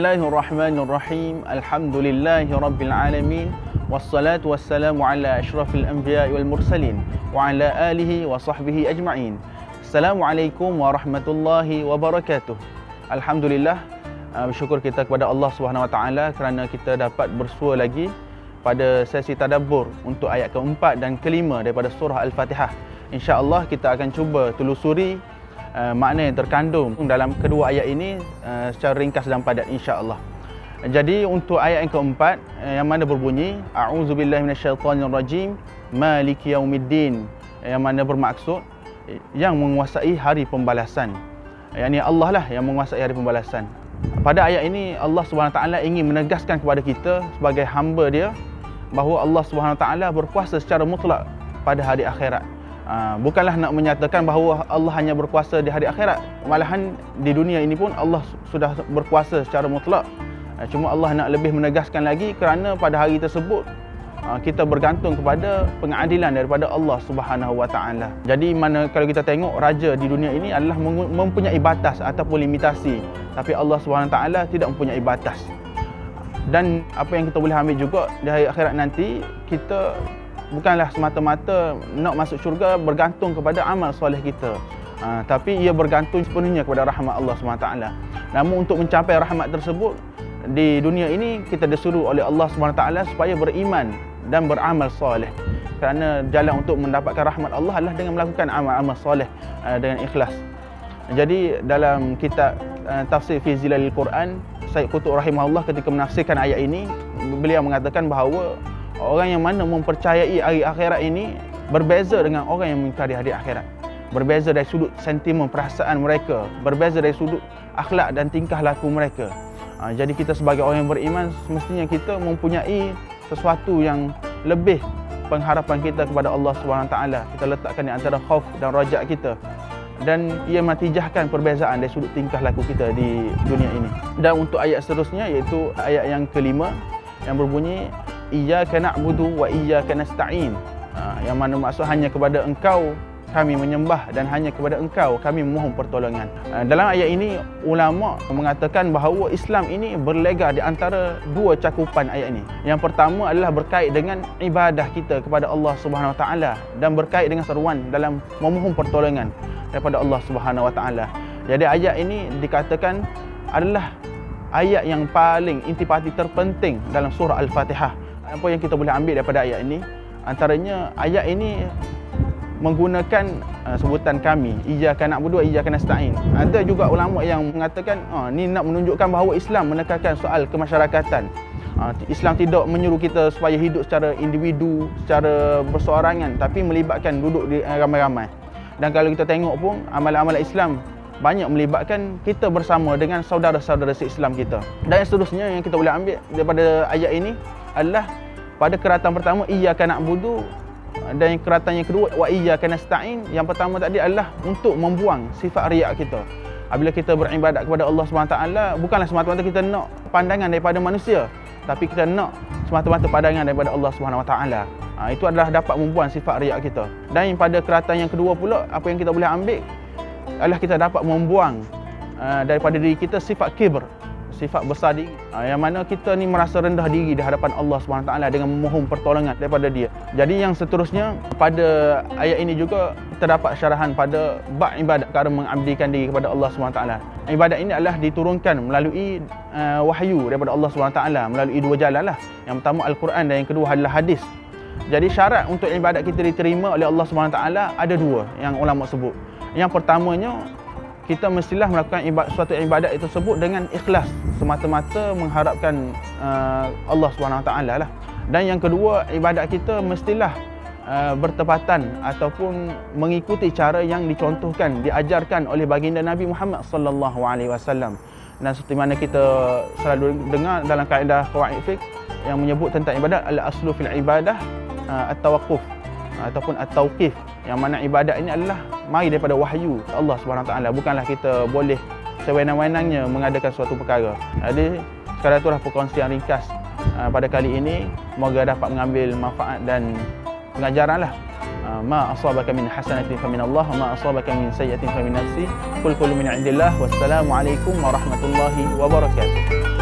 Bismillahirrahmanirrahim. Alhamdulillahirabbil alamin. Wassalatu wassalamu ala asyrafil anbiya'i wal mursalin wa ala alihi wa sahbihi ajma'in. Assalamualaikum warahmatullahi wabarakatuh. Alhamdulillah, bersyukur kita kepada Allah Subhanahu wa taala kerana kita dapat bersua lagi pada sesi tadabbur untuk ayat keempat dan kelima daripada surah Al-Fatihah. Insya-Allah kita akan cuba telusuri makna yang terkandung dalam kedua ayat ini secara ringkas dan padat, insya-Allah. Jadi untuk ayat yang keempat yang mana berbunyi a'udzubillahi minasyaitonirrajim maliki yaumiddin, yang mana bermaksud yang menguasai hari pembalasan. Yakni Allah lah yang menguasai hari pembalasan. Pada ayat ini Allah Subhanahu taala ingin menegaskan kepada kita sebagai hamba Dia bahawa Allah Subhanahu taala berkuasa secara mutlak pada hari akhirat. Bukanlah nak menyatakan bahawa Allah hanya berkuasa di hari akhirat, malahan di dunia ini pun Allah sudah berkuasa secara mutlak. Cuma Allah nak lebih menegaskan lagi kerana pada hari tersebut kita bergantung kepada pengadilan daripada Allah Subhanahu wa taala. Jadi mana kalau kita tengok raja di dunia ini adalah mempunyai batas ataupun limitasi, tapi Allah Subhanahu wa taala tidak mempunyai batas. Dan apa yang kita boleh ambil juga di hari akhirat nanti, kita bukanlah semata-mata nak masuk syurga bergantung kepada amal soleh kita, tapi ia bergantung sepenuhnya kepada rahmat Allah SWT. Namun untuk mencapai rahmat tersebut di dunia ini, kita disuruh oleh Allah SWT supaya beriman dan beramal soleh. Kerana jalan untuk mendapatkan rahmat Allah adalah dengan melakukan amal-amal soleh dengan ikhlas. Jadi dalam kitab tafsir fi zilalil Quran, Sayyid Qutb rahimahullah ketika menafsirkan ayat ini, beliau mengatakan bahawa orang yang mana mempercayai hari akhirat ini berbeza dengan orang yang mengingkari hari akhirat. Berbeza dari sudut sentimen perasaan mereka, berbeza dari sudut akhlak dan tingkah laku mereka. Jadi kita sebagai orang yang beriman, semestinya kita mempunyai sesuatu yang lebih pengharapan kita kepada Allah SWT. Kita letakkan di antara khauf dan rajak kita, dan ia menatijahkan perbezaan dari sudut tingkah laku kita di dunia ini. Dan untuk ayat seterusnya, iaitu ayat yang kelima yang berbunyi iyyaka na'budu wa iyyaka nasta'in, yang mana maksud hanya kepada Engkau kami menyembah dan hanya kepada Engkau kami memohon pertolongan. Dalam ayat ini ulama mengatakan bahawa Islam ini berlega di antara dua cakupan ayat ini. Yang pertama adalah berkait dengan ibadah kita kepada Allah Subhanahu Wa Taala dan berkait dengan seruan dalam memohon pertolongan daripada Allah Subhanahu Wa Taala. Jadi ayat ini dikatakan adalah ayat yang paling intipati terpenting dalam surah Al-Fatihah. Apa yang kita boleh ambil daripada ayat ini? Antaranya ayat ini menggunakan sebutan kami, iyyaka na'budu wa iyyaka nasta'in. Ada juga ulama yang mengatakan ni nak menunjukkan bahawa Islam menekankan soal kemasyarakatan. Islam tidak menyuruh kita supaya hidup secara individu, secara berseorangan, tapi melibatkan duduk di ramai-ramai. Dan kalau kita tengok pun amalan-amalan Islam banyak melibatkan kita bersama dengan saudara-saudara se-Islam kita. Dan seterusnya yang kita boleh ambil daripada ayat ini adalah pada keratan pertama iyyaka na'budu, dan keratan yang kedua wa iyyaka nasta'in. Yang pertama tadi adalah untuk membuang sifat riak kita. Apabila kita beribadat kepada Allah SWT, bukanlah semata-mata kita nak pandangan daripada manusia, tapi kita nak semata-mata pandangan daripada Allah SWT. Itu adalah dapat membuang sifat riak kita. Dan pada keratan yang kedua pula, apa yang kita boleh ambil adalah kita dapat membuang daripada diri kita sifat kibr, sifat besar diri, yang mana kita ni merasa rendah diri di hadapan Allah SWT dengan memohon pertolongan daripada Dia. Jadi yang seterusnya pada ayat ini juga terdapat syarahan pada bab ibadat perkara mengabdikan diri kepada Allah SWT. Ibadat ini adalah diturunkan melalui wahyu daripada Allah SWT melalui dua jalan lah. Yang pertama Al-Quran dan yang kedua adalah hadis. Jadi syarat untuk ibadat kita diterima oleh Allah SWT ada dua yang ulama sebut. Yang pertamanya, kita mestilah melakukan suatu ibadat itu tersebut dengan ikhlas, semata-mata mengharapkan Allah SWT lah. Dan yang kedua, ibadat kita mestilah bertepatan ataupun mengikuti cara yang dicontohkan, diajarkan oleh baginda Nabi Muhammad sallallahu alaihi wasallam. Dan seperti mana kita selalu dengar dalam kaedah qawaid fiqh yang menyebut tentang ibadat, al-aslu fil ibadah at-tawaqquf ataupun at-tauqif, yang mana ibadat ini adalah mari daripada wahyu Allah SWT. Bukanlah kita boleh sewenang-wenangnya mengadakan suatu perkara. Jadi sekadar itulah perkongsian ringkas pada kali ini. Semoga dapat mengambil manfaat dan pengajaran lah. Ma asabaka min hasanatin famin Allah, ma asabaka min sayyi'atin famin nafsi. Kullu min indillah. Wassalamualaikum warahmatullahi wabarakatuh.